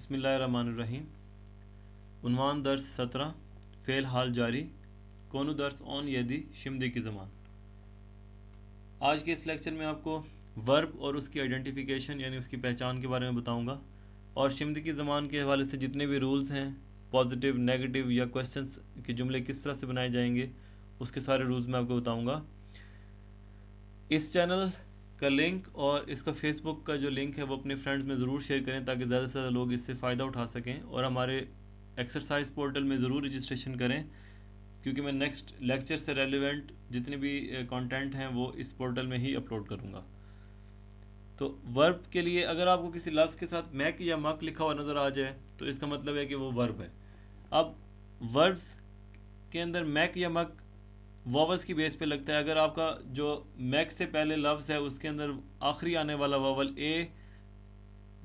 बिस्मिल्लाहिर्रहमानिर्रहीम। उन्वान दर्स 17 फ़ेल हाल जारी कौनु दर्स ऑन यदि शिमदे की ज़बान। आज के इस लेक्चर में आपको वर्ब और उसकी आइडेंटिफिकेशन यानी उसकी पहचान के बारे में बताऊंगा और शिमदे की ज़बान के हवाले से जितने भी रूल्स हैं, पॉजिटिव, नेगेटिव या क्वेश्चंस के जुमले किस तरह से बनाए जाएंगे उसके सारे रूल्स मैं आपको बताऊंगा। इस चैनल का लिंक और इसका फेसबुक का जो लिंक है वो अपने फ्रेंड्स में ज़रूर शेयर करें ताकि ज़्यादा से ज़्यादा लोग इससे फ़ायदा उठा सकें, और हमारे एक्सरसाइज पोर्टल में ज़रूर रजिस्ट्रेशन करें क्योंकि मैं नेक्स्ट लेक्चर से रेलिवेंट जितने भी कंटेंट हैं वो इस पोर्टल में ही अपलोड करूँगा। तो वर्ब के लिए अगर आपको किसी लफ्ज़ के साथ मैक या मक लिखा हुआ नज़र आ जाए तो इसका मतलब है कि वो वर्ब है। अब वर्ब्स के अंदर मैक या मक वॉवल्स की बेस पे लगता है। अगर आपका जो मैक से पहले लफ्ज़ है उसके अंदर आखिरी आने वाला वॉवल ए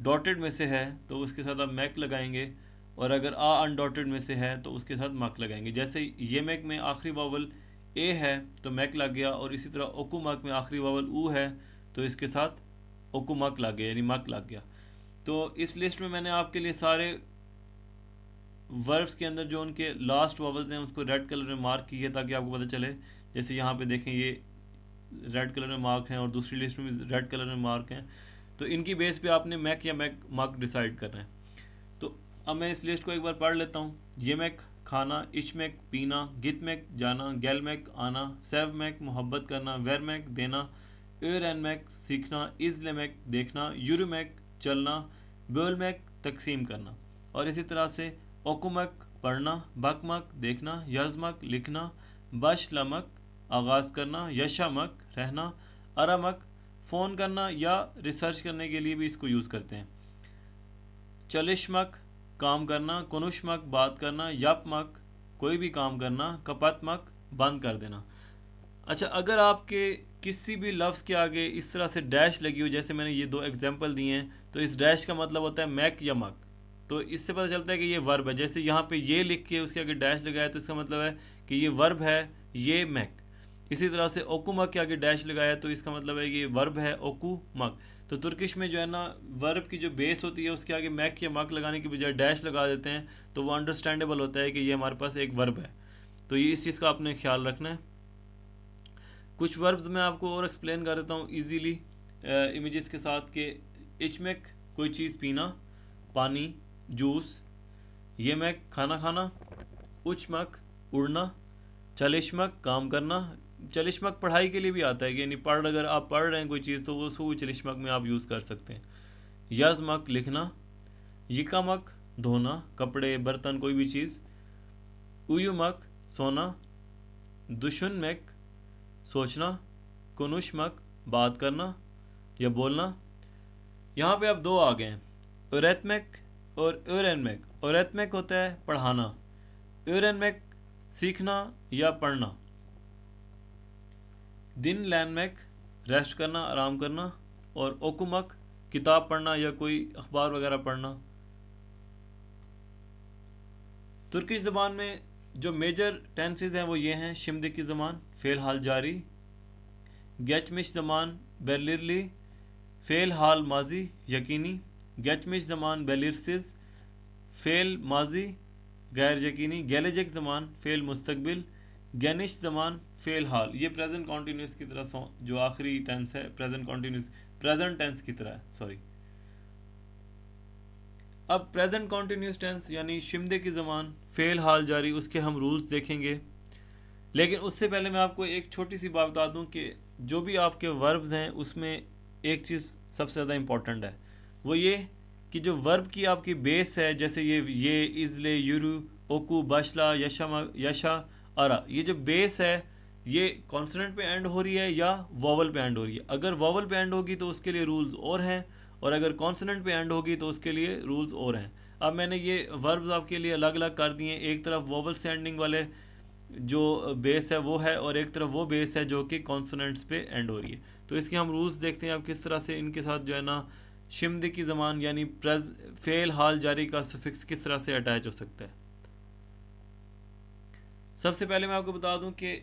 डॉटेड में से है तो उसके साथ आप मैक लगाएंगे, और अगर आ अनडॉटेड में से है तो उसके साथ मक लगाएंगे। जैसे ये मैक में आखिरी वॉवल ए है तो मैक लग गया, और इसी तरह ओकू मक में आखिरी वॉवल ऊ है तो इसके साथ ओकू मक लग गया यानी मक लग गया। तो इस लिस्ट में मैंने आपके लिए सारे वर्ब्स के अंदर जो उनके लास्ट वॉवल्स हैं उसको रेड कलर में मार्क किया ताकि आपको पता चले। जैसे यहाँ पे देखें ये रेड कलर में मार्क हैं और दूसरी लिस्ट में भी रेड कलर में मार्क हैं, तो इनकी बेस पे आपने मैक या मैक मक डिसाइड करना है। तो अब मैं इस लिस्ट को एक बार पढ़ लेता हूँ। ये मैक खाना, इच मैक पीना, गित मैक जाना, गैल मैक आना, सेव मैक मोहब्बत करना, वेर मैक देना, एर एन मैक सीखना, इजले मैक देखना, यूर मैक चलना, बोल मैक तकसीम करना। और इसी तरह से ओकुमक पढ़ना, बकमक देखना, यजमक लिखना, बशलमक आगाज़ करना, यशामक रहना, अरामक फ़ोन करना या रिसर्च करने के लिए भी इसको यूज़ करते हैं, चलिशमक काम करना, कुनुशमक बात करना, यपमक कोई भी काम करना, कपतमक बंद कर देना। अच्छा, अगर आपके किसी भी लफ्ज़ के आगे इस तरह से डैश लगी हो, जैसे मैंने ये दो एग्जांपल दिए हैं, तो इस डैश का मतलब होता है मैक या मक। तो इससे पता चलता है कि ये वर्ब है। जैसे यहाँ पे ये लिख के उसके आगे डैश लगाया तो इसका मतलब है कि ये वर्ब है, ये मैक। इसी तरह से ओकू मक के आगे डैश लगाया तो इसका मतलब है कि ये वर्ब है, ओकू मक। तो तुर्किश में जो है ना वर्ब की जो बेस होती है उसके आगे मैक या मक लगाने की बजाय डैश लगा देते हैं, तो वो अंडरस्टैंडेबल होता है कि ये हमारे पास एक वर्ब है। तो ये इस चीज़ का आपने ख्याल रखना है। कुछ वर्ब्स मैं आपको और एक्सप्लेन कर देता हूँ ईजीली इमेजेस के साथ के। इचमेक कोई चीज़ पीना, पानी, जूस। ये मैक खाना खाना, उचमक उड़ना, चलिशमक काम करना। चलिशमक पढ़ाई के लिए भी आता है कि यानी अगर आप पढ़ रहे हैं कोई चीज़ तो उसको चलिशमक में आप यूज़ कर सकते हैं। यजमक लिखना, यिकामक धोना, कपड़े, बर्तन, कोई भी चीज़। उयुमक सोना, दुशुनमक सोचना, कुनुशमक बात करना या बोलना। यहाँ पे अब दो आ गए हैं, ओरेथमेक और ओरेनमेक। ओरेथमेक होता है पढ़ाना, ओरेनमेक सीखना या पढ़ना। दिन लैनमेक रेस्ट करना, आराम करना, और ओकुमक किताब पढ़ना या कोई अखबार वगैरह पढ़ना। तुर्किश ज़बान में जो मेजर टेंसेस हैं वो ये हैं, शिमदे की ज़बान फ़ेल हाल जारी, गेचमिश ज़बान बेलिरली फ़ेल हाल माजी यकीनी, गेचमिश ज़बान बेलिरसिस फ़ेल माजी गैर यकीनी, गैलेजिक ज़बान फ़ेल मुस्तकबिल, गैनिश ज़बान फ़ेल हाल। ये प्रेजेंट कॉन्टीन्यूस की तरह जो आखिरी टेंस है प्रेजेंट कॉन्टीन्यूस प्रेजेंट टेंस की तरह है, सॉरी। अब प्रेजेंट कॉन्टीन्यूस टेंस यानी शिमदे की ज़बान फ़ेल हाल जारी, उसके हम रूल्स देखेंगे। लेकिन उससे पहले मैं आपको एक छोटी सी बात बता दूं कि जो भी आपके वर्ब्स हैं उसमें एक चीज़ सबसे ज़्यादा इम्पॉर्टेंट है, वो ये कि जो वर्ब की आपकी बेस है, जैसे ये इज़ले, युरू, ओकू, बशला, यशा, अरा, ये जो बेस है ये कॉन्सोनेंट पे एंड हो रही है या वॉवल पे एंड हो रही है। अगर वॉवल पे एंड होगी तो उसके लिए रूल्स और हैं, और अगर कॉन्सोनेंट पे एंड होगी तो उसके लिए रूल्स और हैं। अब मैंने ये वर्ब्स आपके लिए अलग अलग कर दिए। एक तरफ वॉवल से एंडिंग वाले जो बेस है वो है, और एक तरफ वो बेस है जो कि कॉन्सोनेंट्स पे एंड हो रही है। तो इसके हम रूल्स देखते हैं अब किस तरह से इनके साथ जो है ना शिमदे की ज़बान यानी फ़ेल हाल जारी का सुफिक्स किस तरह से अटैच हो सकता है। सबसे पहले मैं आपको बता दूं कि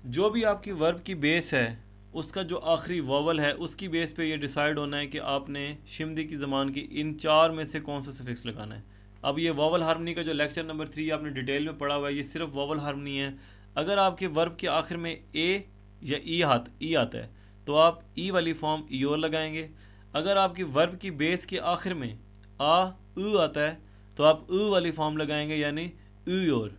जो भी आपकी वर्ब की बेस है उसका जो आखिरी वावल है उसकी बेस पे ये डिसाइड होना है कि आपने शिमदी की ज़बान की इन 4 में से कौन सा सफिक्स लगाना है। अब ये वावल हार्मनी का जो लेक्चर नंबर 3 आपने डिटेल में पढ़ा हुआ है, ये सिर्फ वावल हार्मनी है। अगर आपके वर्ब के आखिर में ए या ई आता है तो आप ई वाली फॉर्म ई और लगाएंगे। अगर आपकी वर्ब की बेस के आखिर में आ उ आता है तो आप उ वाली फॉर्म लगाएंगे, यानी उ और।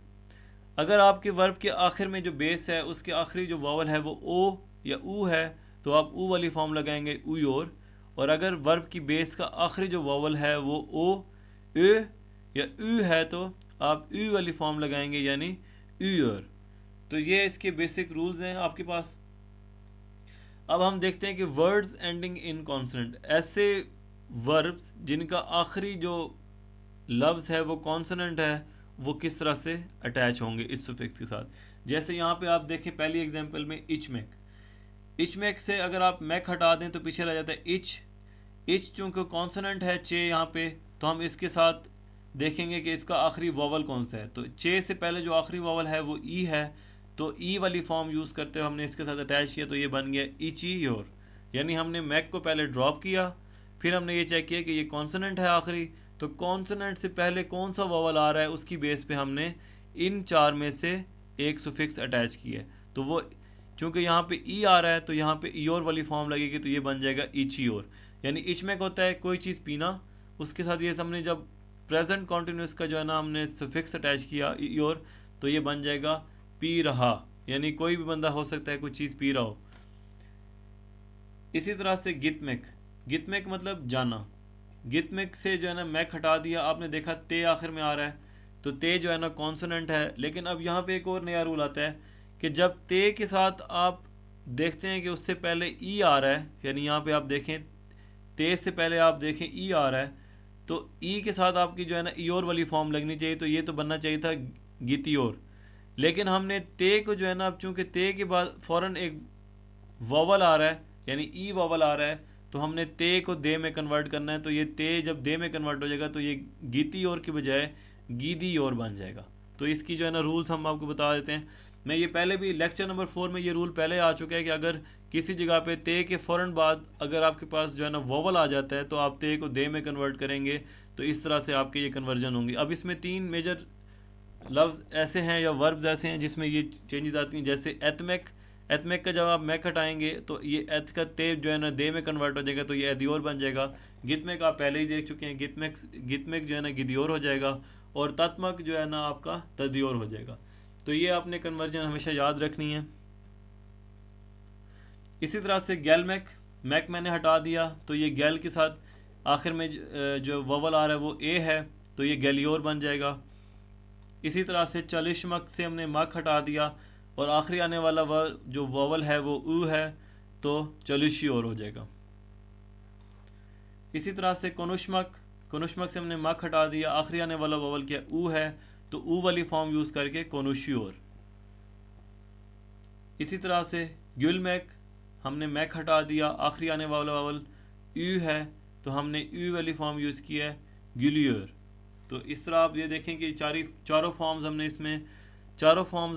अगर आपके वर्ब के आखिर में जो बेस है उसके आखिरी जो वावल है वो ओ या ऊ है तो आप ऊ वाली फॉर्म लगाएंगे ऊ और अगर वर्ब की बेस का आखिरी जो वावल है वो ओ ए या ऊ है तो आप ऊ वाली फॉर्म लगाएंगे, यानी ऊ और। तो ये इसके बेसिक रूल्स हैं आपके पास। अब हम देखते हैं कि वर्ड्स एंडिंग इन कॉन्सोनेंट, ऐसे वर्ब्स जिनका आखिरी जो लफ्ज़ है वो कॉन्सोनेंट है, वो किस तरह से अटैच होंगे इस सुफिक्स के साथ। जैसे यहाँ पे आप देखें पहली एग्जांपल में इच मैक से अगर आप मैक हटा दें तो पीछे रह जाता है इच चूँकि कॉन्सोनेंट है चे यहाँ पे, तो हम इसके साथ देखेंगे कि इसका आखिरी वावल कौन सा है। तो चे से पहले जो आखिरी वावल है वो ई है, तो ई वाली फॉर्म यूज़ करते हुए हमने इसके साथ अटैच किया, तो ये बन गया इची योर। यानी हमने मैक को पहले ड्रॉप किया, फिर हमने ये चेक किया कि ये कॉन्सोनेंट है आखिरी, तो कॉन्सोनेंट से पहले कौन सा वावल आ रहा है उसकी बेस पे हमने इन 4 में से एक सुफिक्स अटैच किया है। तो वो चूँकि यहाँ पे ई आ रहा है तो यहाँ पे ईयोर वाली फॉर्म लगेगी, तो ये बन जाएगा इचियोर। यानी इचमेक होता है कोई चीज़ पीना, उसके साथ ये हमने जब प्रेजेंट कॉन्टिन्यूस का जो है ना हमने सुफिक्स अटैच किया ईयोर, तो ये बन जाएगा पी रहा, यानी कोई भी बंदा हो सकता है कोई चीज़ पी रहा हो। इसी तरह से गितमेक मतलब जाना। गितमेक से जो है ना मैक हटा दिया, आपने देखा ते आखिर में आ रहा है, तो ते जो है ना कॉन्सोनेंट है। लेकिन अब यहाँ पे एक और नया रूल आता है कि जब ते के साथ आप देखते हैं कि उससे पहले ई आ रहा है, यानी यहाँ पे आप देखें ते से पहले आप देखें ई आ रहा है, तो ई के साथ आपकी जो है ना ईयोर वाली फॉर्म लगनी चाहिए, तो ये तो बनना चाहिए था गितियोर। लेकिन हमने ते को जो है ना, अब चूँकि ते के बाद फ़ौरन एक वावल आ रहा है, यानी ई वावल आ रहा है, तो हमने ते को दे में कन्वर्ट करना है। तो ये ते जब दे में कन्वर्ट हो जाएगा तो ये गीती और की बजाय गीदी और बन जाएगा। तो इसकी जो है ना रूल्स हम आपको बता देते हैं। मैं ये पहले भी लेक्चर नंबर 4 में ये रूल पहले आ चुका है कि अगर किसी जगह पे ते के फ़ौरन बाद अगर आपके पास जो है ना वावल आ जाता है तो आप ते को दे में कन्वर्ट करेंगे, तो इस तरह से आपके ये कन्वर्जन होंगे। अब इसमें 3 मेजर लफ्ज़ ऐसे हैं या वर्ब्स ऐसे हैं जिसमें ये चेंजेस आती हैं। जैसे एतमेक का जब आप मैक हटाएंगे तो ये एत का ते जो है ना दे में कन्वर्ट हो जाएगा, तो ये एदियोर बन जाएगा। गितमेक आप पहले ही देख चुके हैं, गितमेक जो है ना गिदियोर हो जाएगा, और तत्मक जो है ना आपका तदियोर हो जाएगा। तो ये आपने कन्वर्जन हमेशा याद रखनी है। इसी तरह से मैक मैंने हटा दिया, तो ये गैल के साथ आखिर में जो ववल आ रहा है वो ए है, तो ये गैलियोर बन जाएगा। इसी तरह से चलिशमक से हमने मक हटा दिया और आखिरी आने वाला जो वावल है वो ऊ है, तो चलिशियोर हो जाएगा। इसी तरह से कोनुशमक से हमने मक हटा दिया, आखिरी आने वाला वावल क्या ऊ है, तो ऊ वाली फॉर्म यूज़ करके कोनुशियोर। इसी तरह से गुलमैक हमने मैक हटा दिया, आखिरी आने वाला वावल यू है, तो हमने यू वाली फॉर्म यूज़ किया है गुलियर। तो इस तरह आप ये देखें कि चारों फॉर्म्स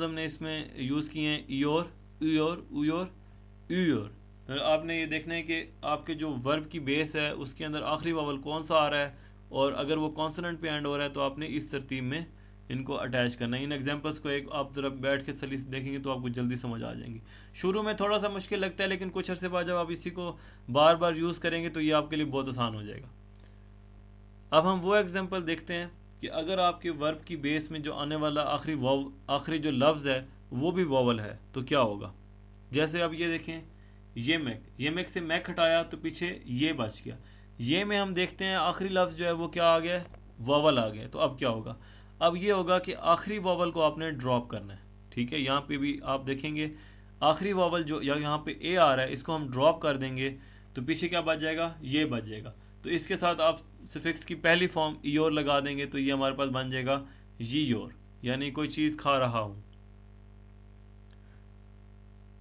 हमने इसमें यूज़ किए हैं, ईयोर, ऊयोर, ऊयोर, ऊयोर। तो आपने ये देखना है कि आपके जो वर्ब की बेस है उसके अंदर आखिरी वावल कौन सा आ रहा है, और अगर वो कॉन्सोनेंट पे एंड हो रहा है तो आपने इस तरतीब में इनको अटैच करना है। इन एग्जांपल्स को एक आप ज़रा बैठ के सली से देखेंगे तो आपको जल्दी समझ आ जाएंगी। शुरू में थोड़ा सा मुश्किल लगता है, लेकिन कुछ अर्से बाद जब आप इसी को बार बार यूज़ करेंगे तो ये आपके लिए बहुत आसान हो जाएगा। अब हम वो एग्जांपल देखते हैं कि अगर आपके वर्ब की बेस में जो आने वाला आखिरी जो लफ्ज़ है वो भी वावल है तो क्या होगा। जैसे अब ये देखें, ये मैक से मैक हटाया तो पीछे ये बच गया। ये में हम देखते हैं आखिरी लफ्ज़ जो है वो क्या आ गया, वावल आ गया। तो अब क्या होगा, अब ये होगा कि आखिरी वावल को आपने ड्रॉप करना है। ठीक है, यहाँ पे भी आप देखेंगे आखिरी वावल जो यहाँ पे ए आ रहा है इसको हम ड्रॉप कर देंगे तो पीछे क्या बच जाएगा, ये बच जाएगा। तो इसके साथ आप सफिक्स की पहली फॉर्म ईयोर लगा देंगे तो ये हमारे पास बन जाएगा यीयोर, यानी कोई चीज़ खा रहा हूँ।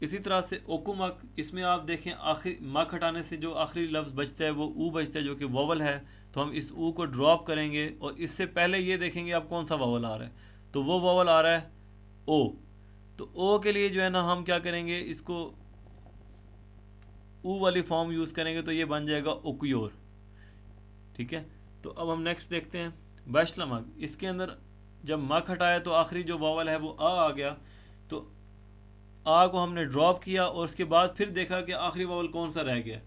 इसी तरह से ओकुमक, इसमें आप देखें आखिरी मक हटाने से जो आखिरी लफ्ज़ बचता है वो ऊ बचता है जो कि वावल है, तो हम इस ऊ को ड्रॉप करेंगे और इससे पहले ये देखेंगे अब कौन सा वावल आ रहा है, तो वो वावल आ रहा है ओ। तो ओ के लिए जो है ना हम क्या करेंगे, इसको ऊ वाली फॉर्म यूज़ करेंगे तो ये बन जाएगा ओक्योर। ठीक है, तो अब हम नेक्स्ट देखते हैं बशलमक। इसके अंदर जब मक हटाया तो आखिरी जो वावल है वो आ गया, तो आ को हमने ड्रॉप किया और उसके बाद फिर देखा कि आखिरी वावल कौन सा रह गया,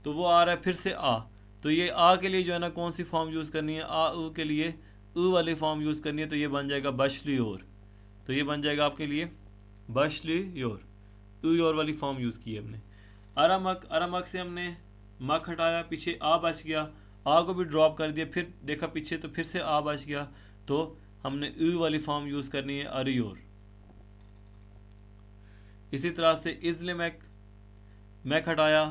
तो वो आ रहा है फिर से आ। तो ये आ के लिए जो है ना कौन सी फॉर्म यूज़ करनी है, आ ऊ के लिए ऊ वाली फॉर्म यूज़ करनी है, तो ये बन जाएगा बशलियोर। तो ये बन जाएगा आपके लिए बशलियोर, ऊ योर वाली फॉर्म यूज़ की है हमने। अरामक, अरामक से हमने मक हटाया, पीछे आ बच गया, आ को भी ड्रॉप कर दिया, फिर देखा पीछे तो फिर से आ बच गया, तो हमने ऊ वाली फॉर्म यूज़ करनी है अरियोर। इसी तरह से इज़्लिमैक, मैक हटाया,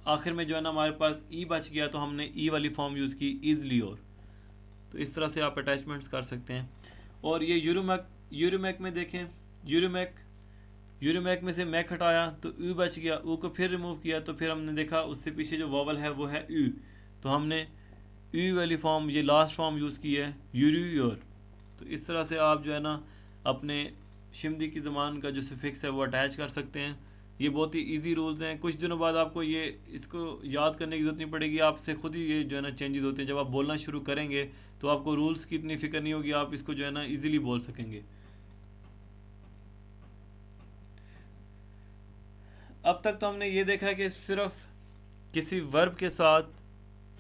आखिर में जो है ना हमारे पास ई बच गया, तो हमने ई वाली फॉर्म यूज़ की इज़लियोर। तो इस तरह से आप अटैचमेंट्स कर सकते हैं। और ये यूरोमैक, यूरोमैक में देखें, यूरोमैक, यूरोमैक में से मैक हटाया तो यू बच गया, ऊ को फिर रिमूव किया तो फिर हमने देखा उससे पीछे जो वॉवल है वो है यू, तो हमने यू वाली फॉर्म, ये लास्ट फॉर्म यूज़ की है यूरियोर। तो इस तरह से आप जो है ना अपने शिमदी की ज़बान का जो सफिक्स है वो अटैच कर सकते हैं। ये बहुत ही इजी रूल्स हैं। कुछ दिनों बाद आपको ये इसको याद करने की ज़रूरत नहीं पड़ेगी, आपसे खुद ही ये जो है ना चेंजेस होते हैं। जब आप बोलना शुरू करेंगे तो आपको रूल्स की इतनी फिक्र नहीं होगी, आप इसको जो है ना ईजिली बोल सकेंगे। अब तक तो हमने ये देखा कि सिर्फ किसी वर्ब के साथ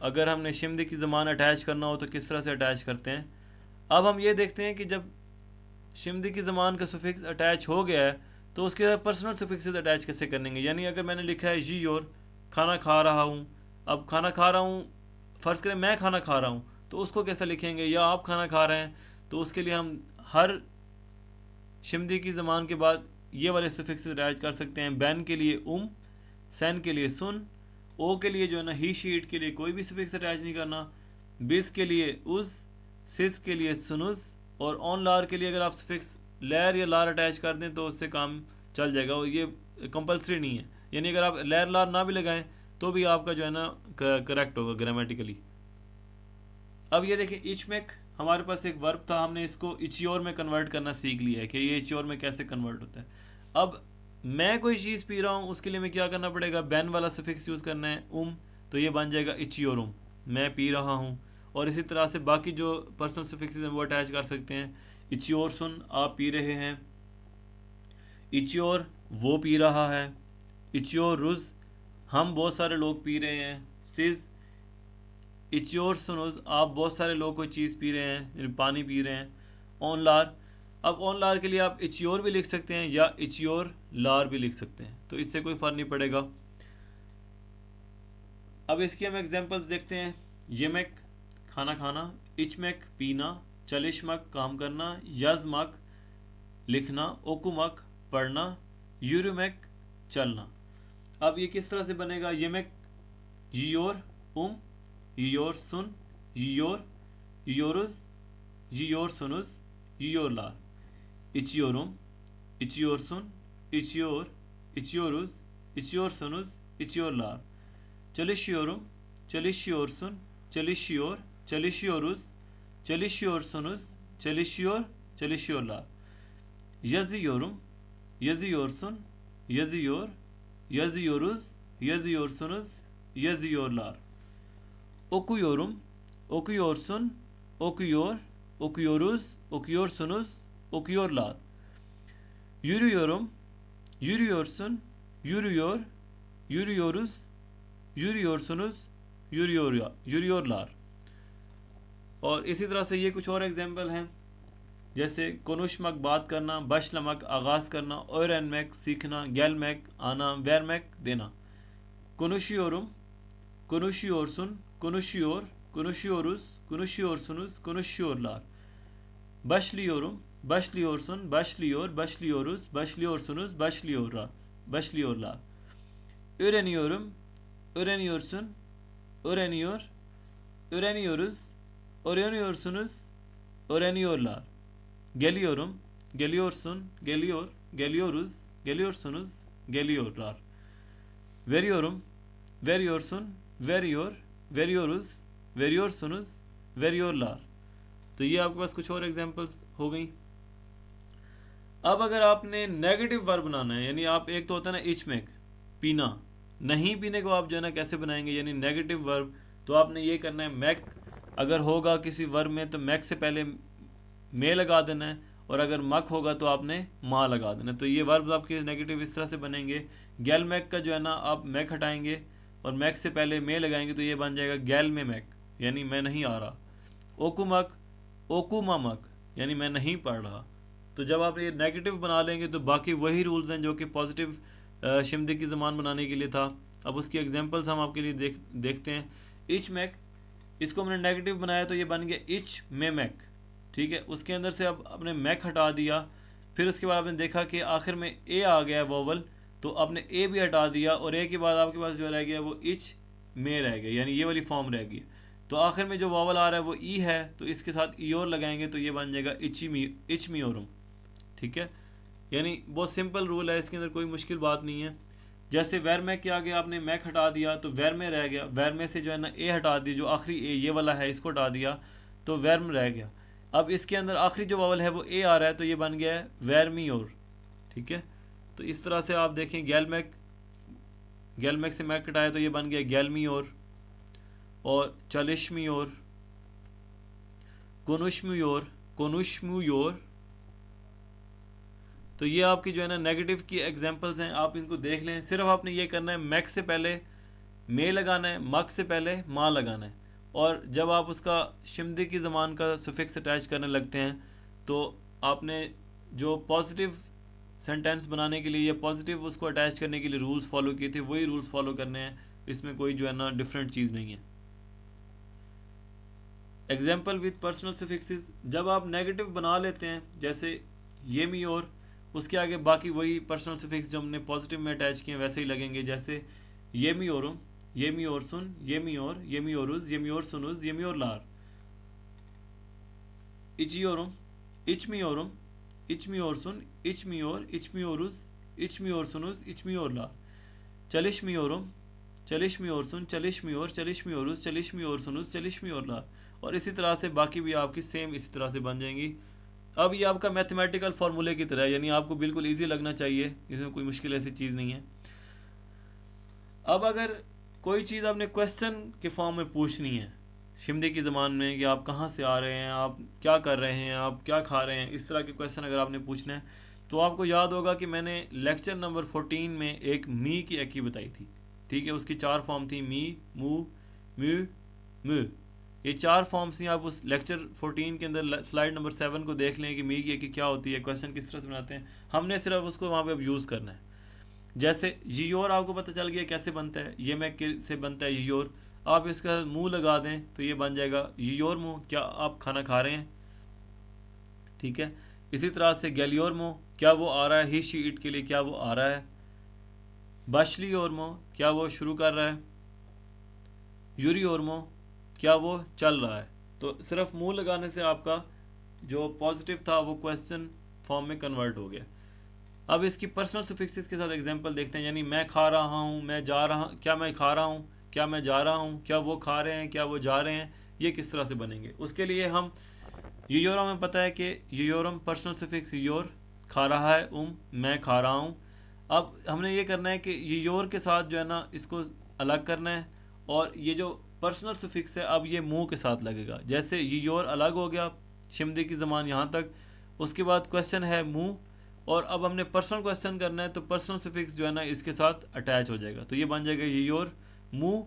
अगर हमने शिमदी की ज़बान अटैच करना हो तो किस तरह से अटैच करते हैं। अब हम ये देखते हैं कि जब शिमदी की ज़बान का सुफिक्स अटैच हो गया है तो उसके साथ पर्सनल सुफिक्सेस अटैच कैसे करेंगे। यानी अगर मैंने लिखा है जी योर, खाना खा रहा हूँ, अब खाना खा रहा हूँ, फ़र्ज़ करें मैं खाना खा रहा हूँ, तो उसको कैसे लिखेंगे, या आप खाना खा रहे हैं, तो उसके लिए हम हर शिमदी की ज़बान के बाद ये वाले सुफिक्सेस अटैच कर सकते हैं। बैन के लिए सैन के लिए सुन, ओ के लिए जो है ना ही शीट के लिए कोई भी सुफिक्स अटैच नहीं करना, बिस के लिए उस, सिस के लिए सुनुस, और ऑन लार के लिए अगर आप सुफिक्स लैर या लार अटैच कर दें तो उससे काम चल जाएगा, और ये कंपलसरी नहीं है। यानी अगर आप लैर लार ना भी लगाएं तो भी आपका जो है ना करेक्ट होगा ग्रामेटिकली। अब ये देखिए इचमेक, हमारे पास एक वर्ब था, हमने इसको इचियोर में कन्वर्ट करना सीख लिया है कि ये इचियोर में कैसे कन्वर्ट होता है। अब मैं कोई चीज़ पी रहा हूँ उसके लिए मैं क्या करना पड़ेगा, बैन वाला सफिक्स यूज़ करना है तो ये बन जाएगा इचियोरुम, मैं पी रहा हूँ। और इसी तरह से बाकी जो पर्सनल सफिक्सेस हैं वो अटैच कर सकते हैं। इचियोर सुन, आप पी रहे हैं, इचियोर वो पी रहा है, इचियोर रुज हम बहुत सारे लोग पी रहे हैं, सिज इचियोर सुनुज आप बहुत सारे लोग कोई चीज़ पी रहे हैं, पानी पी रहे हैं। ऑन लार, अब ऑन लार के लिए आप इचियोर भी लिख सकते हैं या इचियोर लार भी लिख सकते हैं, तो इससे कोई फ़र्क नहीं पड़ेगा। अब इसकी हम एग्जांपल्स देखते हैं। येमेक खाना खाना, इचमेक पीना, चलिशमक काम करना, यजमक लिखना, ओकुमक पढ़ना, यूरुमेक चलना। अब ये किस तरह से बनेगा, येमेक yiyor yiyor sun, yiyor yiyoruz, yiyorsunuz, yiyorlar. İçiyorum, içiyorsun, içiyor, içiyoruz, içiyorsunuz, içiyorlar. Çalışıyorum, çalışıyorsun, çalışıyor, çalışıyoruz, çalışıyorsunuz, çalışıyor, çalışıyorlar. Yazıyorum, yazıyorsun, yazıyor, yazıyoruz, yazıyorsunuz, yazıyorlar. Okuyorum, okuyorsun, okuyor, okuyoruz, okuyorsunuz, okuyorlar. Yürüyorum, yürüyorsun, yürüyor, yürüyoruz, yürüyorsunuz, yürüyorlar. और इसी तरह से ये कुछ और example हैं, जैसे कोनुशमक बात करना, बशलमक आगाज़ करना, ओरनमैक सीखना, गैलमैक आना, वेरमैक देना। Konuşuyorum, konuşuyorsun, konuşuyor, konuşuyoruz, konuşuyorsunuz, konuşuyorlar. Başlıyorum, başlıyorsun, başlıyor, başlıyoruz, başlıyorsunuz, başlıyorlar. Öğreniyorum, öğreniyorsun, öğreniyor, öğreniyoruz, öğreniyorsunuz, öğreniyorlar. Geliyorum, geliyorsun, geliyor, geliyoruz, geliyorsunuz, geliyorlar. Veriyorum, veriyorsun, veriyor, veriyoruz, veriyorsunuz, veriyorlar. तो ये आपके पास कुछ और एग्जांपल्स हो गई। अब अगर आपने नेगेटिव वर्ब बनाना है, यानी आप एक तो होता है ना इचमेक पीना, नहीं पीने को आप जो है ना कैसे बनाएंगे, यानी नेगेटिव वर्ब, तो आपने ये करना है मैक अगर होगा किसी वर्ब में तो मैक से पहले मे लगा देना है, और अगर मक होगा तो आपने माँ लगा देना है। तो ये वर्ब्स आपके नेगेटिव इस तरह से बनेंगे। गैल मैक का जो है ना आप मैक हटाएंगे और मैक से पहले मे लगाएंगे तो ये बन जाएगा गैल में मैक, यानी मैं नहीं आ रहा। ओकुमक ओकुमामक, यानी मैं नहीं पढ़ रहा। तो जब आप ये नेगेटिव बना लेंगे तो बाकी वही रूल्स हैं जो कि पॉजिटिव शिमदे की ज़बान बनाने के लिए था। अब उसकी एग्जांपल्स हम आपके लिए देखते हैं। इच मैक, इसको हमने नेगेटिव बनाया तो ये बन गया इच में मैक, ठीक है। उसके अंदर से अब आपने मैक हटा दिया, फिर उसके बाद आपने देखा कि आखिर में ए आ गया वोवल, तो आपने ए भी हटा दिया और ए के बाद आपके पास जो रह गया वो इच में रह गया, यानी ये वाली फॉर्म रह गई। तो आखिर में जो वावल आ रहा है वो ई है, तो इसके साथ ई और लगाएंगे तो ये बन जाएगा इच मियोरम, ठीक है। यानी बहुत सिंपल रूल है, इसके अंदर कोई मुश्किल बात नहीं है। जैसे वैर में क्या गया, आपने मैक हटा दिया तो वैर में रह गया, वैर में से जो है ना ए हटा दी, जो आखिरी ए ये वाला है इसको हटा दिया तो वैर में रह गया। अब इसके अंदर आखिरी जो वावल है वो ए आ रहा है तो ये बन गया है वैर मी और, ठीक है। तो इस तरह से आप देखें गैल मैक से मैक हटाया तो ये बन गया गैल मी और चलिश्मी और कोनुश्मी और। तो ये आपकी जो है ना नेगेटिव की एग्जांपल्स हैं, आप इनको देख लें। सिर्फ आपने ये करना है मैक से पहले मे लगाना है, मक से पहले माँ लगाना है, और जब आप उसका शिमदे की ज़बान का सुफिक्स अटैच करने लगते हैं तो आपने जो पॉजिटिव सेंटेंस बनाने के लिए या पॉजिटिव उसको अटैच करने के लिए रूल्स फॉलो किए थे वही रूल्स फॉलो करने हैं, इसमें कोई जो है ना डिफरेंट चीज़ नहीं है। एग्जाम्पल विद पर्सनल सुफिक्सेस, जब आप नेगेटिव बना लेते हैं जैसे ये मी और, उसके आगे बाकी वही पर्सनल सुफिक्स जो हमने पॉजिटिव में अटैच किए वैसे ही लगेंगे। जैसे ये मी औरुम, ये मी और सुन, ये मी और, ये मी औरुज, ये मी और सुनुज, ये मी और लार। इची औरुम, इच मी औरुम, इच मी और सुन, इच मी और, इच मी औरुज, इच मी और सुनुज, इच मी और लार। चलिश मी औरुम, चलिश मी और सुन, चलिश मी और, चलिश मी औरुज, चलिश मी और सुनुज, चलिश मी और लार। और इसी तरह से बाकी भी आपकी सेम इसी तरह से बन जाएंगी। अब ये आपका मैथमेटिकल फार्मूले की तरह है, यानी आपको बिल्कुल इजी लगना चाहिए, इसमें कोई मुश्किल ऐसी चीज़ नहीं है। अब अगर कोई चीज़ आपने क्वेश्चन के फॉर्म में पूछनी है शिमदे की ज़बान में कि आप कहाँ से आ रहे हैं, आप क्या कर रहे हैं, आप क्या खा रहे हैं, इस तरह के क्वेश्चन अगर आपने पूछना है तो आपको याद होगा कि मैंने लेक्चर नंबर 14 में एक मी की एकी बताई थी, ठीक है। उसकी 4 फॉर्म थी, मी, मू, म्यू, म्यू। ये 4 फॉर्म्स थी। आप उस लेक्चर 14 के अंदर स्लाइड नंबर 7 को देख लें कि मी की क्या होती है, क्वेश्चन किस तरह से बनाते हैं। हमने सिर्फ उसको वहाँ पे अब यूज़ करना है। जैसे yiyor आपको पता चल गया कैसे बनता है, ये मैक से बनता है yiyor। आप इसका मुंह लगा दें तो ये बन जाएगा yiyor मुँह, क्या आप खाना खा रहे हैं, ठीक है। इसी तरह से गैलियोर मुँह, क्या वो आ रहा है, ही शी इट के लिए क्या वो आ रहा है। बशली और मुँह, क्या वो शुरू कर रहा है। यूरी और मुँह, क्या वो चल रहा है। तो सिर्फ मुंह लगाने से आपका जो पॉजिटिव था वो क्वेश्चन फॉर्म में कन्वर्ट हो गया। अब इसकी पर्सनल सुफिक्सेस के साथ एग्जांपल देखते हैं। यानी मैं खा रहा हूँ, मैं जा रहा, क्या मैं खा रहा हूँ, क्या मैं जा रहा हूँ, क्या वो खा रहे हैं, क्या वो जा रहे हैं, ये किस तरह से बनेंगे। उसके लिए हम योरम में पता है कि योरम पर्सनल सुफिक्स योर, खा रहा है मैं खा रहा हूँ। अब हमने ये करना है कि योर के साथ जो है ना इसको अलग करना है, और ये जो पर्सनल सुफिक्स है अब ये मुंह के साथ लगेगा। जैसे योर अलग हो गया शिमदे की ज़बान यहाँ तक, उसके बाद क्वेश्चन है मुंह, और अब हमने पर्सनल क्वेश्चन करना है तो पर्सनल सुफिक्स जो है ना इसके साथ अटैच हो जाएगा, तो ये बन जाएगा योर मुँह।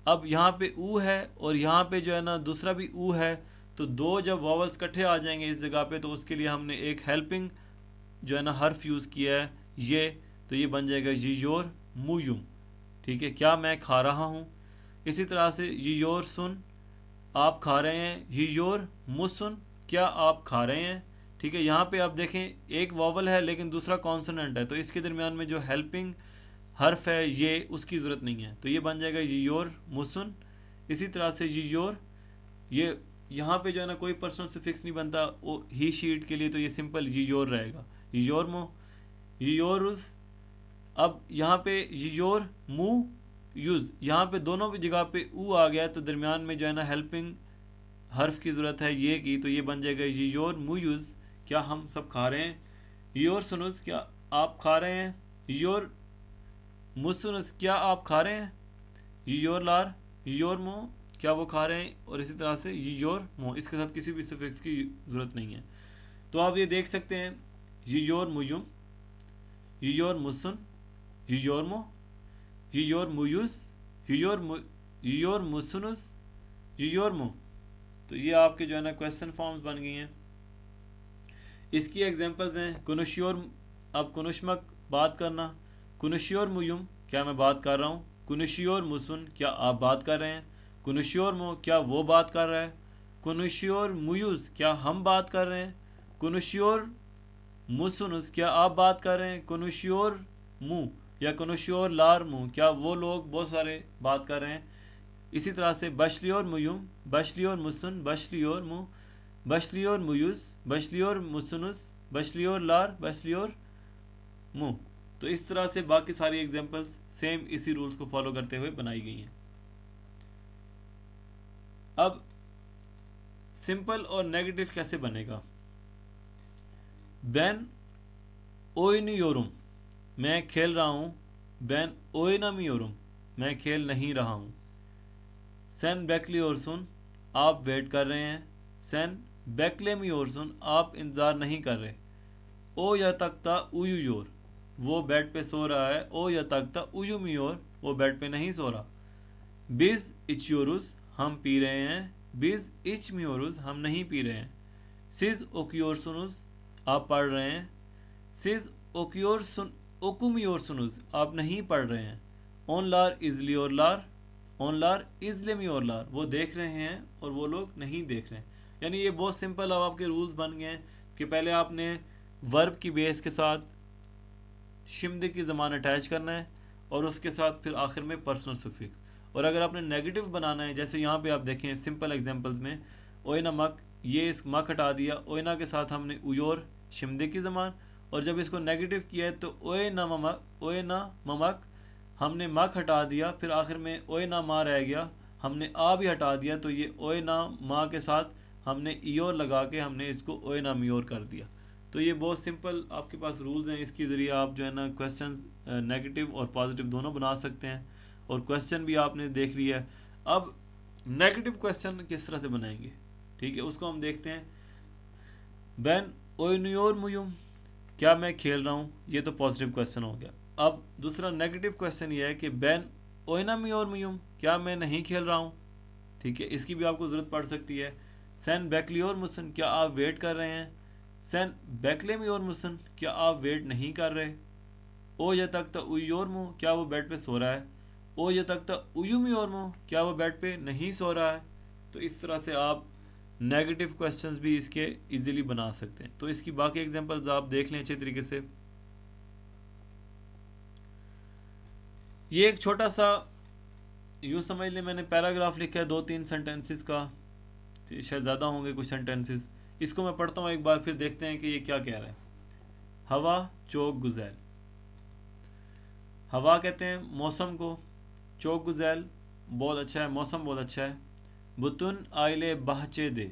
अब यहाँ पे ऊ है और यहाँ पे जो है ना दूसरा भी ऊ है, तो दो जब वॉवल्स इकट्ठे आ जाएंगे इस जगह पे तो उसके लिए हमने एक हेल्पिंग जो है ना हर्फ यूज़ किया है ये, तो ये बन जाएगा योर मुयुम, ठीक है, क्या मैं खा रहा हूँ। इसी तरह से योर सुन, आप खा रहे हैं, योर मुसुन, क्या आप खा रहे हैं, ठीक है। यहाँ पे आप देखें एक वॉवल है लेकिन दूसरा कॉन्सोनेंट है, तो इसके दरमियान में जो हेल्पिंग हर्फ है ये उसकी ज़रूरत नहीं है, तो ये बन जाएगा योर मुसुन। इसी तरह से योर, ये यहाँ पे जो है ना कोई पर्सनल सुफिक्स नहीं बनता वो ही शीट के लिए, तो ये सिंपल योर रहेगा, योर मो, योरुज। अब यहाँ पे योर मु यूज़, यहाँ पे दोनों भी जगह पे ऊ आ गया तो दरमियान में जो है ना हेल्पिंग हर्फ की ज़रूरत है ये की, तो ये बन जाएगा योर मु यूज़, क्या हम सब खा रहे हैं। योर सुनुज, क्या आप खा रहे हैं। योर मुसुनस क्या आप खा रहे हैं, योर लार योर मो क्या वो खा रहे हैं, और इसी तरह से योर मो, इसके साथ किसी भी सफिक्स की ज़रूरत नहीं है। तो आप ये देख सकते हैं योर मुयुम, योर मुसन, योर मो, योर मुयुस, योर मुसुनुस, योर मो। तो ये आपके जो है ना क्वेश्चन फॉर्म्स बन गई हैं। इसकी एग्जांपल्स हैं कुनुश्योर, अब कुनुश्मक बात करना, कुनुश्योर मुयुम क्या मैं बात कर रहा हूँ, कुनुश्योर मुसुन क्या आप बात कर रहे हैं, कुनुश्योर मो क्या वो बात कर रहा है, कुनुश्योर मुयुस क्या हम बात कर रहे हैं, कुनुश्योर मुसुनुस क्या आप बात कर रहे हैं, कुनुश्योर मु या कुनुश्योर लार मु क्या वो लोग बहुत सारे बात कर रहे हैं। इसी तरह से बशलियोर मुयुम, बशलियोर मुसुन, बशलियोर मु, बशलियोर मुयुस, बशलियोर मुसुनुस, बशलियोर लार, बशलियोर मु। तो इस तरह से बाकी सारी एग्जांपल्स सेम इसी रूल्स को फॉलो करते हुए बनाई गई हैं। अब सिंपल और नेगेटिव कैसे बनेगा। बेन ओइनियोरुम मैं खेल रहा हूँ, बेन ओइनामियोरुम मैं खेल नहीं रहा हूँ। सेन बैकलियोरसुन आप वेट कर रहे हैं, सेन बैकलेमियोरसुन आप इंतज़ार नहीं कर रहे। ओ या तख्ता उयूयोर वो बेड पे सो रहा है, ओ या तख्ता उयूमियोर वो बेड पे नहीं सो रहा। बिज इचयोरुस हम पी रहे हैं, बिज इचमियोरुस हम नहीं पी रहे हैं। सिज ओकियोरसुनुस आप पढ़ रहे हैं, सिज ओकियोरसुन ओकुमियोरसुनुस आप नहीं पढ़ रहे हैं। ऑन लार इजलियोर लार, ऑन लार इजलेमियोर लार वो देख रहे हैं और वो लोग नहीं देख रहे हैं। यानी ये बहुत सिंपल अब आपके रूल्स बन गए हैं कि पहले आपने वर्ब की बेस के साथ शिमदे की ज़मान अटैच करना है और उसके साथ फिर आखिर में पर्सनल सफिक्स। और अगर आपने नेगेटिव बनाना है, जैसे यहाँ पे आप देखें सिंपल एग्जांपल्स में, ओयना मक ये इस मक हटा दिया, ओयना के साथ हमने उयोर शिमदे की ज़मान, और जब इसको नेगेटिव किया है तो ओयना ममक हमने मक हटा दिया, फिर आखिर में ओयना मा रह गया, हमने आ भी हटा दिया, तो ये ओयना मा के साथ हमने ईयोर लगा के हमने इसको ओयना मियोर कर दिया। तो ये बहुत सिंपल आपके पास रूल्स हैं, इसके ज़रिए आप जो है ना क्वेश्चन नेगेटिव और पॉजिटिव दोनों बना सकते हैं, और क्वेश्चन भी आपने देख लिया है। अब नेगेटिव क्वेश्चन किस तरह से बनाएंगे, ठीक है, उसको हम देखते हैं। बैन ओयनियोर मुयुम क्या मैं खेल रहा हूँ, ये तो पॉजिटिव क्वेश्चन हो गया। अब दूसरा नेगेटिव क्वेश्चन ये है कि बैन ओयनामियोर मुयुम क्या मैं नहीं खेल रहा हूँ, ठीक है, इसकी भी आपको ज़रूरत पड़ सकती है। सैन बैकलियोर मुसन क्या आप वेट कर रहे हैं, सैन बैकलेमियोर मुसन क्या आप वेट नहीं कर रहे। ओ या तक उयोर मुँह क्या वो बेड पे सो रहा है, ओ या तक उयुमियोर मुँह क्या वो बेड पे नहीं सो रहा है। तो इस तरह से आप नेगेटिव क्वेश्चंस भी इसके इजीली बना सकते हैं। तो इसकी बाकी एग्जांपल्स आप देख लें अच्छे तरीके से। ये एक छोटा सा यूँ समझ लें मैंने पैराग्राफ लिखा है 2-3 सेंटेंसेस का, तो शायद ज़्यादा होंगे कुछ सेंटेंसेस। इसको मैं पढ़ता हूँ एक बार, फिर देखते हैं कि ये क्या कह रहा है। हवा चौक गुजैल, हवा कहते हैं मौसम को, चौक गुजैल बहुत अच्छा है, मौसम बहुत अच्छा है। बुतुन आइले बहचे दे,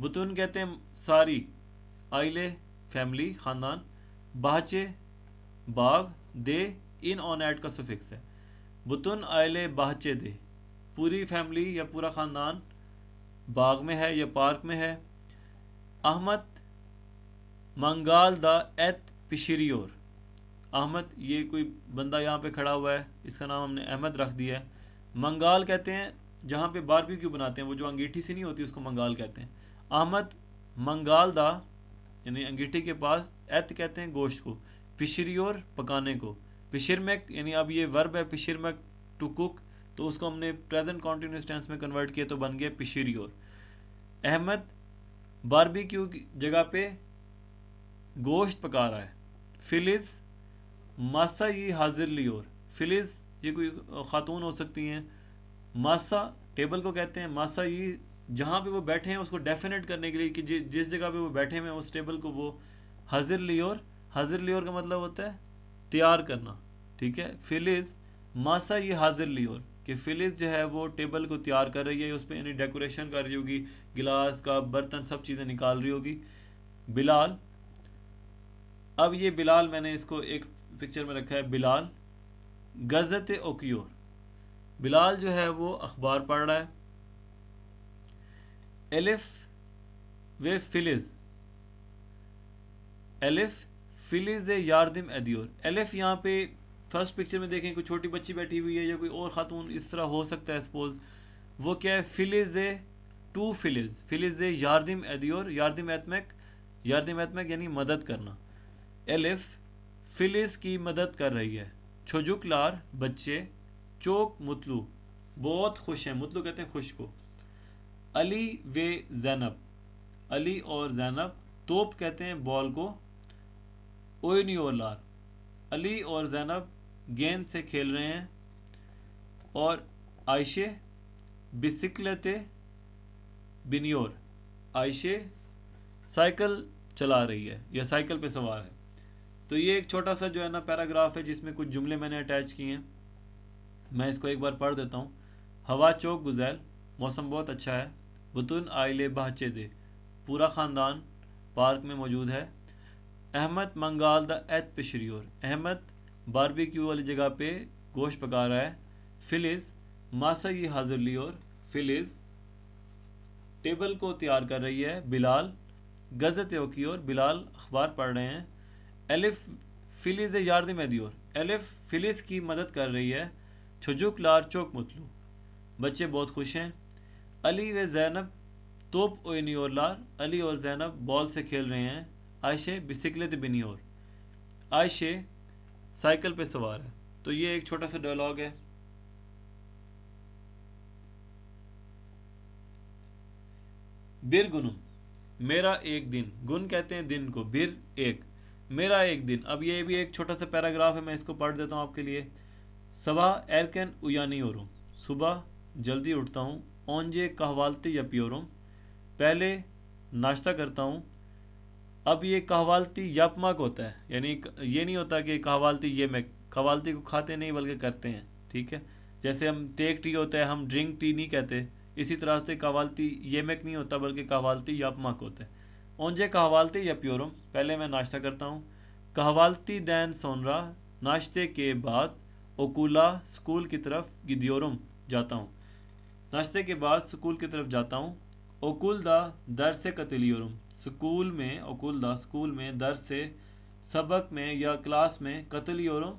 बुतुन कहते हैं सारी, आइले फैमिली ख़ानदान, बहचे बाग, दे इन ऑन एड का सफिक्स है। बुतुन आइले बहचे दे पूरी फैमिली या पूरा ख़ानदान बाग में है या पार्क में है। अहमद मंगाल दा एत पिशरियोर, अहमद ये कोई बंदा यहाँ पे खड़ा हुआ है, इसका नाम हमने अहमद रख दिया है। मंगाल कहते हैं जहाँ पे बारबेक्यू बनाते हैं, वो जो अंगीठी सी नहीं होती उसको मंगाल कहते हैं। अहमद मंगाल दा यानी अंगीठी के पास, एत कहते हैं गोश्त को, पिशरियोर पकाने को, पिशिरमेक यानी अब ये वर्ब है पिशिरमेक टू कुक, तो उसको हमने प्रेजेंट कॉन्टिन्यूस टेंस में कन्वर्ट किया तो बन गया पिशिरियोर। अहमद बारबेक्यू की जगह पे गोश्त पका रहा है। फिलिस मासा ये हाजिर लियोर, फिलिस ये कोई खातून हो सकती हैं। मासा टेबल को कहते हैं, मासा ये जहाँ पे वो बैठे हैं उसको डेफिनेट करने के लिए कि जिस जगह पे वो बैठे हुए हैं उस टेबल को वो हाजिर लियोर, हाजिर लियोर का मतलब होता है तैयार करना, ठीक है। फिलिस मासा ये हाजिर लियोर कि फिलिस जो है वो टेबल को तैयार कर रही है, उस पर यानी डेकोरेशन कर रही होगी, गिलास का बर्तन सब चीज़ें निकाल रही होगी। बिलाल, अब ये बिलाल मैंने इसको एक पिक्चर में रखा है, बिलाल गज़त ओकियोर, बिलाल जो है वो अखबार पढ़ रहा है। एलिफ वे फिलिज, एलिफ फिलिज यारदिम एदियोर। एलिफ यहाँ पे फर्स्ट पिक्चर में देखें कोई छोटी बच्ची बैठी हुई है या कोई और खातून इस तरह हो सकता है सपोज, वो क्या है, फिलिज टू फिलिज, फिलिज यारदिम एदियोर, यारदिम एतमैक, यारदिम एतमैक यानी मदद करना। एलिफ फिलिज की मदद कर रही है। छोजुकलार बच्चे, चोक मुतलू बहुत खुश हैं, मुतलू कहते हैं खुश को। अली वे जैनब, अली और जैनब, तोप कहते हैं बॉल को। ओयनियोलार, अली और जैनब गेंद से खेल रहे हैं। और आयशे बिसिकलते बिनियोर, आयशे साइकिल चला रही है या साइकिल पे सवार है। तो ये एक छोटा सा जो है ना पैराग्राफ है जिसमें कुछ जुमले मैंने अटैच किए हैं। मैं इसको एक बार पढ़ देता हूँ। हवा चौक गुजैल, मौसम बहुत अच्छा है। बुतुन आइले बहचे दे, पूरा ख़ानदान पार्क में मौजूद है। अहमद मंगाल द एत पिशरियोर, अहमद बारबेक्यू वाली जगह पे गोश्त पका रहा है। फिलिज मासा ये हाजिर लियोर, फिलिज टेबल को तैयार कर रही है। बिलाल गज़त ओकियोर, बिलाल अखबार पढ़ रहे हैं। एलिफ फिलिज यारदिम एदियोर, एलिफ फिलिज की मदद कर रही है। छुजुक लार चौक मुतलू, बच्चे बहुत खुश हैं। अली व जैनब तोप ओनियोर लार, अली और जैनब बॉल से खेल रहे हैं। आयशे बिसिकलेत बिनियोर, आयशे साइकिल पे सवार है। तो ये एक छोटा सा डायलॉग है। बिर गुनुम, मेरा एक दिन, गुन कहते हैं दिन को, बिर एक, मेरा एक दिन। अब ये भी एक छोटा सा पैराग्राफ है, मैं इसको पढ़ देता हूँ आपके लिए। सबा एरकन उयानी ओरुम, सुबह जल्दी उठता हूँ। ओंजे कहवालती यपियोरुम, पहले नाश्ता करता हूँ। अब ये कहवालती यपमक होता है, यानी ये नहीं होता कि कहवालती ये मैं, कहवालती को खाते नहीं बल्कि करते हैं, ठीक है। जैसे हम टेक टी होता है, हम ड्रिंक टी नहीं कहते, इसी तरह से कहवालती ये मैक नहीं होता बल्कि कहवालती यपमक होता है। ओंजे कहवालती यपियोरुम, पहले मैं नाश्ता करता हूँ। कहवालती दैन सोनरा, नाश्ते के बाद। ओकुला स्कूल की तरफ, गिदियोरुम जाता हूँ, नाश्ते के बाद स्कूल की तरफ जाता हूँ। ओकुल दा दर से कतलियोरुम, स्कूल में, ओकुल दा स्कूल में, दर से सबक में या क्लास में, कतलियोरुम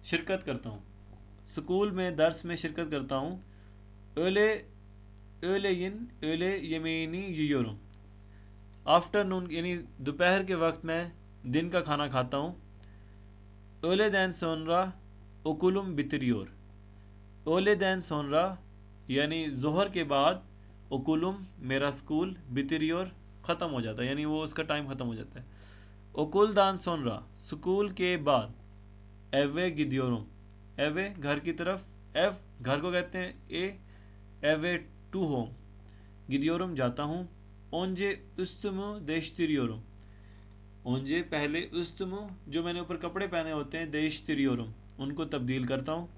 शिरकत करता हूँ, स्कूल में दर्स में शिरकत करता हूँ। ओले ओलेइन ओले यमीनी यूरोम, आफ्टरनून यानी दोपहर के वक्त में दिन का खाना खाता हूँ। ओले दैन सोनरा ओकुलुम बितरियोर, ओले दैन सोनरा यानी जोहर के बाद, ओकुलुम मेरा स्कूल, बितरियोर ख़त्म हो जाता है यानी वो उसका टाइम ख़त्म हो जाता है। ओकुल दान सोनरा स्कूल के बाद। एवे गिदियोरुम, एवे घर की तरफ, एफ घर को कहते हैं, ए एवे टू होम, गिदियोरुम जाता हूँ। ओंजे उस्तमु देशतिरियोरुम, ओंजे पहले, उस्तमु जो मैंने ऊपर कपड़े पहने होते हैं, देशतिरियोरुम उनको तब्दील करता हूँ।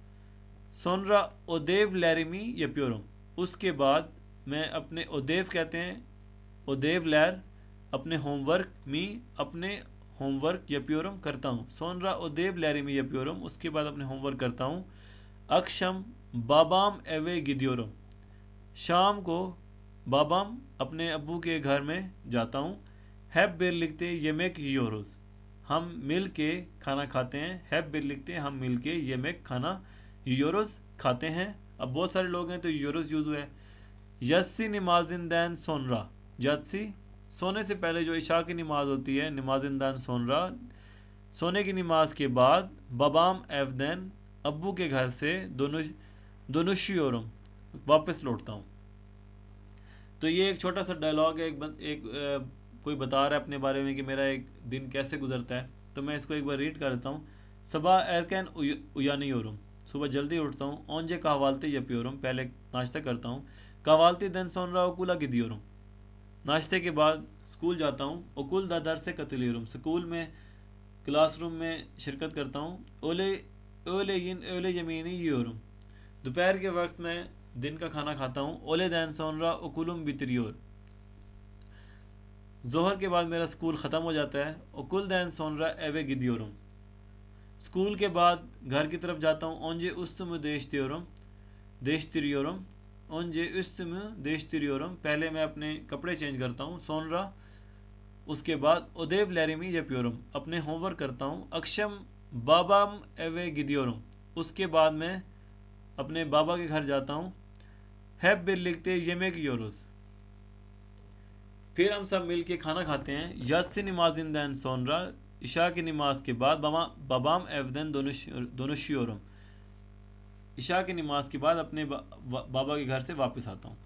सोनरा ओदेव लैरिमी यप्योरुम, उसके बाद मैं अपने, ओदेव कहते हैं, ओदेव लैर अपने होमवर्क, मी अपने होमवर्क, यप्योरुम करता हूँ। सोनरा ओदेव लैरिमी यप्योरुम, उसके बाद अपने होमवर्क करता हूँ। अक्षम बाबाम एवे गिदियोरुम, शाम को बाबाम अपने अब्बू के घर में जाता हूँ। हैब बिर लिखते येमेक योरोज, हम मिल के खाना खाते हैं। हैब बिर लिखते हैं हम मिल के, येमेक खाना, यूरोज खाते हैं। अब बहुत सारे लोग हैं तो यूरोज यूज़ हुआ है। यस्सी नमाजिन दैन सोनरा, यस्सी सोने से पहले जो इशा की नमाज होती है, नमाजिन दैन सोनरा सोने की नमाज के बाद। बबाम एवदैन अब्बू के घर से, दोनुशियोरम वापस लौटता हूँ। तो ये एक छोटा सा डायलॉग है। कोई बता रहा है अपने बारे में कि मेरा एक दिन कैसे गुजरता है, तो मैं इसको एक बार रीड कर देता हूँ। सबा एरकैन उयानी ओरुम, सुबह जल्दी उठता हूँ। ओंजे कहवालती यपियोरुम, पहले नाश्ता करता हूँ। कहवालती दिन सोनरा ओकुला गिदियोरुम, नाश्ते के बाद स्कूल जाता हूँ। ओकुल दा दर से कतलियोरुम, स्कूल में क्लासरूम में शिरकत करता हूँ। ओले ओले ओले यमीनी योरुम, दोपहर के वक्त में दिन का खाना खाता हूँ। ओले दैन सोनरा ओकुलुम बितरियोर, जोहर के बाद मेरा स्कूल ख़त्म हो जाता है। ओकुल दैन सोनरा एवे गिदियोरुम, स्कूल के बाद घर की तरफ जाता हूँ, ओंजे उस्तुम देशतिरियोरम, ओंजे उस्तुम देशतिरियोरम, पहले मैं अपने कपड़े चेंज करता हूँ। सोनरा, उसके बाद उदेव लैरिमी जप्योरम, अपने होमवर्क करता हूँ। अक्षम बाबाम एवे गिदियोरम, उसके बाद मैं अपने बाबा के घर जाता हूँ। हैब बिल लिखते येमेक योरोस, फिर हम सब मिल के खाना खाते हैं। यात्सी नमाजिन दैन सोनरा, इशा की नमाज के बाद बाबाम एवदन दोनोशियोरम, इशा की नमाज के बाद अपने बाबा के घर से वापस आता हूँ।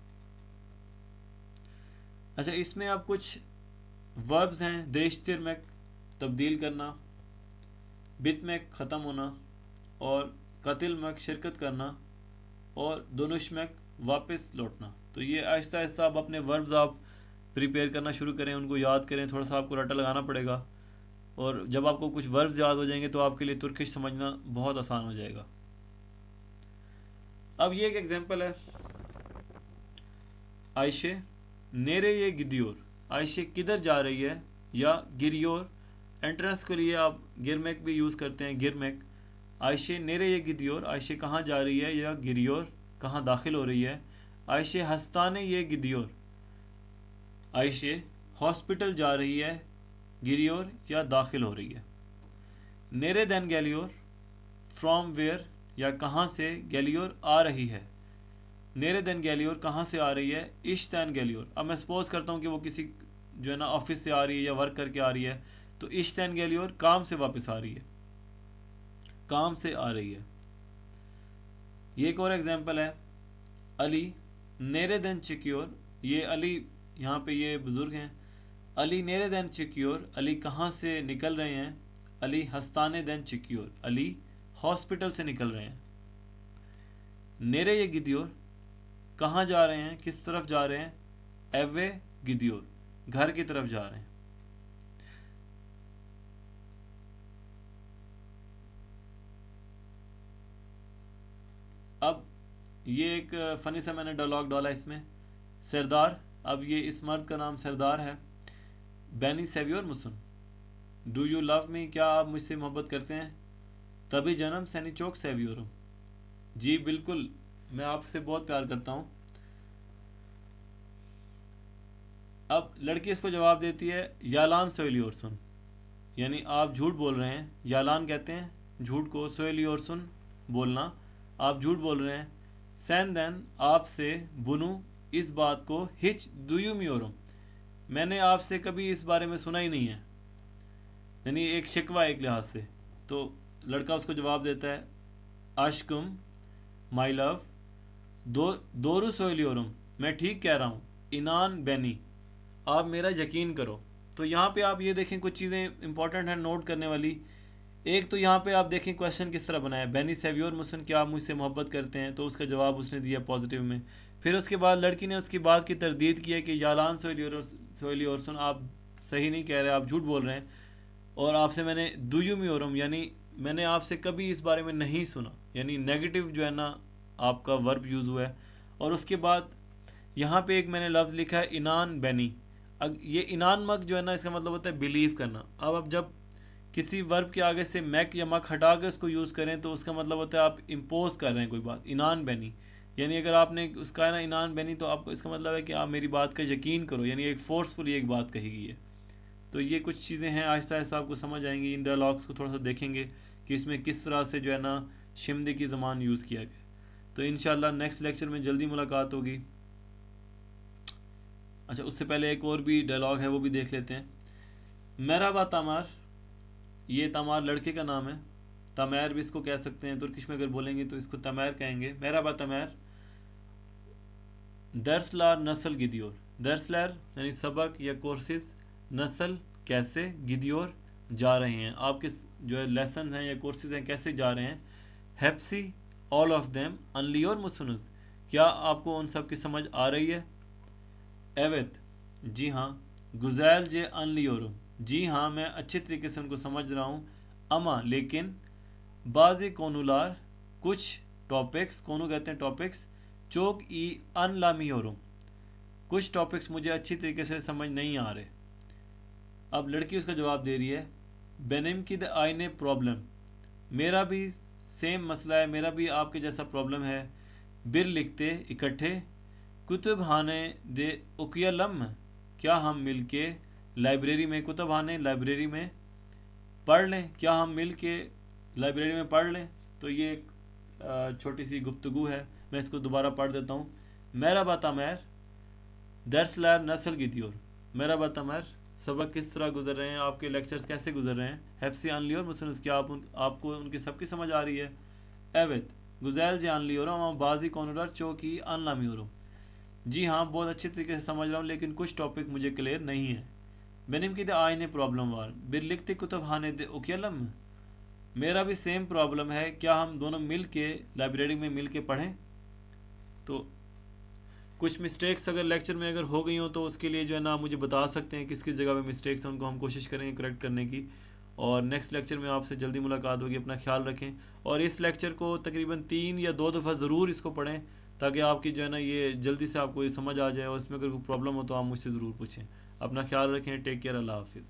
अच्छा, इसमें आप कुछ वर्ब्स हैं। देशतिर में तब्दील करना, बित में ख़त्म होना, और कतिल में शिरकत करना, और दोनुश में वापस लौटना। तो ये आहिस्ता आहिस्ता आप अपने वर्ब्स आप प्रिपेयर करना शुरू करें, उनको याद करें। थोड़ा सा आपको रटा लगाना पड़ेगा, और जब आपको कुछ वर्ब्स याद हो जाएंगे तो आपके लिए तुर्किश समझना बहुत आसान हो जाएगा। अब ये एक एग्जांपल है। आयशे नेरे ये गिदियोर, आयशे किधर जा रही है, या गिरियोर, एंट्रेंस के लिए आप गिरमेक भी यूज़ करते हैं, गिरमेक। आयशे नेरे ये गिदियोर, आयशे कहाँ जा रही है, या गिरियोर कहाँ दाखिल हो रही है। आयशे हस्ताने ये गिदियोर, आयशे हॉस्पिटल जा रही है, गिरियोर या दाखिल हो रही है। नेरे देन गैलियोर, फ्रॉम वेयर या कहाँ से, गैलियोर आ रही है। नेरे देन गैलियोर कहाँ से आ रही है, इश दैन गैलियोर। अब मैं सपोज करता हूँ कि वो किसी जो है ना ऑफिस से आ रही है या वर्क करके आ रही है, तो इश दैन गैलियोर काम से वापस आ रही है, काम से आ रही है। ये एक और एग्जांपल है। अली नेरे देन चिक्योर, ये अली यहाँ पे ये बुजुर्ग हैं। अली नेरे देन चिक्योर, अली कहाँ से निकल रहे हैं। अली हस्ताने देन चिक्योर, अली हॉस्पिटल से निकल रहे हैं। नेरे ये गिदियोर, कहाँ जा रहे हैं, किस तरफ जा रहे हैं। एवे गिदियोर, घर की तरफ जा रहे हैं। अब ये एक फ़नी सा मैंने डायलॉग डाला इसमें। सरदार, अब ये इस मर्द का नाम सरदार है। बैनी सेवियोर मुसन, डू यू लव मी, क्या आप मुझसे मोहब्बत करते हैं। तभी जन्म सैनी चौक सेवियोरम, जी बिल्कुल, मैं आपसे बहुत प्यार करता हूँ। अब लड़की इसको जवाब देती है, यालान सोयलियोरसुन, यानी आप झूठ बोल रहे हैं। यालान कहते हैं झूठ को, सोयलियोरसुन बोलना, आप झूठ बोल रहे हैं। सैन देन, आपसे, बुनू, इस बात को, हिच दुयुमियोरम, मैंने आपसे कभी इस बारे में सुना ही नहीं है, यानी एक शिकवा एक लिहाज से। तो लड़का उसको जवाब देता है, आशकुम माई लव, दोरू सोयलियोरम, मैं ठीक कह रहा हूँ। इनान बैनी, आप मेरा यकीन करो। तो यहाँ पे आप ये देखें, कुछ चीज़ें इंपॉर्टेंट हैं नोट करने वाली। एक तो यहाँ पे आप देखें क्वेश्चन किस तरह बनाया, बैनी सेवियोर मुसन, क्या आप मुझसे मोहब्बत करते हैं, तो उसका जवाब उसने दिया पॉजिटिव में। फिर उसके बाद लड़की ने उसकी बात की तरदीद की है कि यालान सोयलियोरसन, आप सही नहीं कह रहे, आप झूठ बोल रहे हैं, और आपसे मैंने दुयुमियोरम, यानी मैंने आपसे कभी इस बारे में नहीं सुना, यानी नेगेटिव जो है ना आपका वर्ब यूज़ हुआ है। और उसके बाद यहाँ पे एक मैंने लफ्ज़ लिखा है इनान बैनी। ये इनान मक जो है ना, इसका मतलब होता है बिलीव करना। अब जब किसी वर्ब के आगे से मैक या मक हटा के उसको यूज़ करें तो उसका मतलब होता है आप इम्पोज कर रहे हैं कोई बात। इनान बैनी, यानी अगर आपने उसका है ना इनान बैनी, तो आपको इसका मतलब है कि आप मेरी बात का यकीन करो, यानी एक फोर्सफुली एक बात कही गई है। तो ये कुछ चीज़ें हैं, आहिस्ता आहिस्ता आपको समझ आएंगी। इन डायलॉग्स को थोड़ा सा देखेंगे कि इसमें किस तरह से जो है ना शिमदे की ज़बान यूज़ किया गया। तो इंशाल्लाह नेक्स्ट लेक्चर में जल्दी मुलाकात होगी। अच्छा, उससे पहले एक और भी डायलॉग है, वो भी देख लेते हैं। मेराबा तमार, ये तमार लड़के का नाम है, तमैर भी इसको कह सकते हैं, तुर्किश में अगर बोलेंगे तो इसको तमैर कहेंगे। मेराबा तमैर, दर्सलार नस्ल गिदियोर, दर्सलार यानी सबक या कोर्सेज, नस्ल कैसे, गिदियोर जा रहे हैं, आपके जो है लेसन हैं या कोर्सेज हैं कैसे जा रहे हैं। हेप्सी ऑल ऑफ देम अनलियोर मुसनुस, क्या आपको उन सब की समझ आ रही है। एवत, जी हाँ। गुजैल जे अनलियोरम, जी हाँ मैं अच्छे तरीके से उनको समझ रहा हूँ। अमा, लेकिन। बाज़ी कोनुलार, कुछ टॉपिक्स, कोनु कहते हैं टॉपिक्स। चोक ई अनलामियोरम, कुछ टॉपिक्स मुझे अच्छी तरीके से समझ नहीं आ रहे। अब लड़की उसका जवाब दे रही है, बेनिम की द आईने प्रॉब्लम, मेरा भी सेम मसला है, मेरा भी आपके जैसा प्रॉब्लम है। बिर लिखते इकट्ठे कुतुब खाने दे उकियलम, क्या हम मिल के लाइब्रेरी में, कुतुब खाने लाइब्रेरी में पढ़ लें, क्या हम मिल के लाइब्रेरी में पढ़ लें। तो ये एक छोटी सी गुफ्तगू है, मैं इसको दोबारा पढ़ देता हूँ। मेरा बतामैर दर्सलार नस्ल की दियोर, मेरा बतामैर सबक किस तरह गुजर रहे हैं, आपके लेक्चर्स कैसे गुजर रहे हैं। हेप्सी आन लियोर मुझसे क्या आपको उनकी सबकी समझ आ रही है। एवित गुजैल जान लियोर हम बाजी कौनर चौकी अनलामी हो। जी हाँ, बहुत अच्छे तरीके से समझ रहा हूँ, लेकिन कुछ टॉपिक मुझे क्लियर नहीं है। बेनिम की आयने प्रॉब्लम वार बिर लिखते कुतुब खाने दे उकियलम, मेरा भी सेम प्रॉब्लम है, क्या हम दोनों मिल के लाइब्रेरी में मिल के पढ़ें। तो कुछ मिस्टेक्स अगर लेक्चर में अगर हो गई हो तो उसके लिए जो है ना आप मुझे बता सकते हैं किस किस जगह पे मिस्टेक्स हैं, उनको हम कोशिश करेंगे करेक्ट करने की। और नेक्स्ट लेक्चर में आपसे जल्दी मुलाकात होगी, अपना ख्याल रखें। और इस लेक्चर को तकरीबन 3 या 2 दफ़ा ज़रूर इसको पढ़ें, ताकि आपकी जो है ना ये जल्दी से आपको ये समझ आ जाए, और इसमें अगर कोई प्रॉब्लम हो तो आप मुझसे ज़रूर पूछें। अपना ख्याल रखें, टेक केयर, अल्लाह हाफिज़।